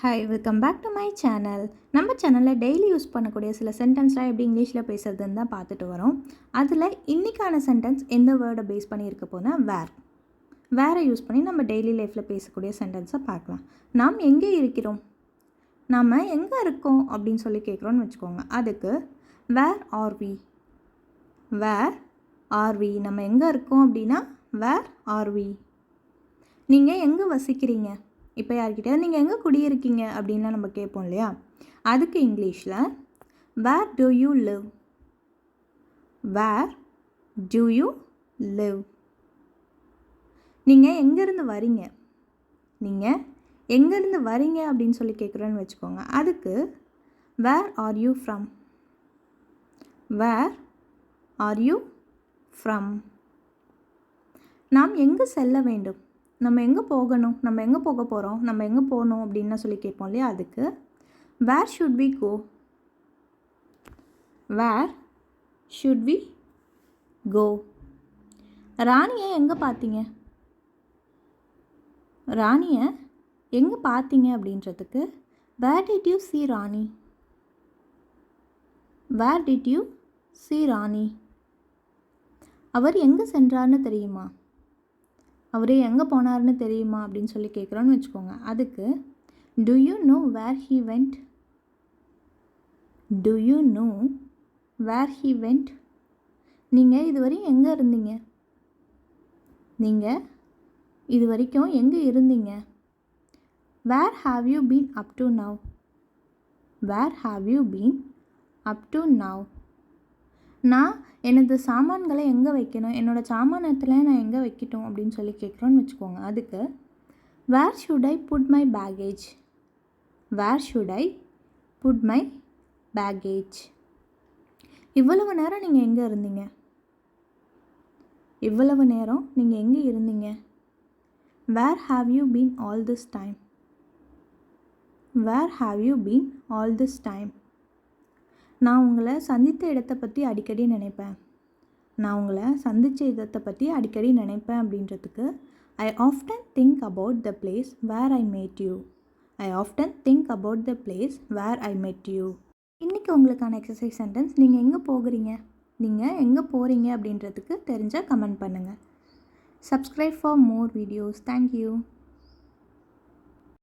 Hi, welcome back to my channel. நம்ம சேனலில் daily use பண்ணக்கூடிய சில சென்டென்ஸ்லாம் எப்படி இங்கிலீஷில் பேசுறதுன்னு தான் பார்த்துட்டு வரோம். அதில் இன்றைக்கான சென்டென்ஸ் எந்த வேர்டை பேஸ் பண்ணியிருக்க போனால் வேரை யூஸ் பண்ணி நம்ம டெய்லி லைஃப்பில் பேசக்கூடிய சென்டென்ஸை பார்க்கலாம். நாம் எங்கே இருக்கிறோம், நாம் எங்கே இருக்கோம் அப்படின்னு சொல்லி கேட்குறோன்னு வச்சுக்கோங்க. அதுக்கு வேர் ஆர் வி, நம்ம எங்கே இருக்கோம் அப்படின்னா வேர் ஆர் வி. நீங்கள் எங்கே வசிக்கிறீங்க, இப்போ யார்கிட்ட நீங்கள் எங்கே குடியிருக்கீங்க அப்படின்லாம் நம்ம கேட்போம் இல்லையா, அதுக்கு இங்கிலீஷில் வேர் டு யூ லிவ். நீங்கள் எங்கேருந்து வரீங்க அப்படின்னு சொல்லி கேட்குறோன்னு வச்சுக்கோங்க. அதுக்கு வேர் ஆர் யூ ஃப்ரம். நாம் எங்கே செல்ல வேண்டும், நம்ம எங்கே போகணும், நம்ம எங்கே போக போகிறோம், நம்ம எங்கே போகணும் அப்படின்னு சொல்லி கேட்போம் இல்லையா, அதுக்கு வேர் ஷுட் வி கோ. ராணியை எங்கே பார்த்தீங்க அப்படின்றதுக்கு வேர் டிட் யூ see ராணி. அவர் எங்கே சென்றார்னு தெரியுமா, அவர் எங்கே போனார்னு தெரியுமா அப்படின்னு சொல்லி கேட்குறோன்னு வச்சுக்கோங்க. அதுக்கு do you know where he went. நீங்கள் இதுவரையும் எங்கே இருந்தீங்க, where have you been up to now. நான் எனது சாமான்களை எங்கே வைக்கணும், என்னோடய சாமானத்தில் நான் எங்கே வைக்கட்டும் அப்படின்னு சொல்லி கேட்குறோன்னு வச்சுக்கோங்க. அதுக்கு where should I put my baggage. இவ்வளவு நேரம் நீங்கள் எங்கே இருந்தீங்க, where have you been all this time. நான் உங்களை சந்தித்த இடத்தை பற்றி அடிக்கடி நினைப்பேன் அப்படின்றதுக்கு I often think about the place where I met you. இன்றைக்கி உங்களுக்கான எக்ஸசைஸ் சென்டென்ஸ், நீங்கள் எங்கே போகிறீங்க அப்படின்றதுக்கு தெரிஞ்சால் கமெண்ட் பண்ணுங்கள். Subscribe for more videos. Thank you.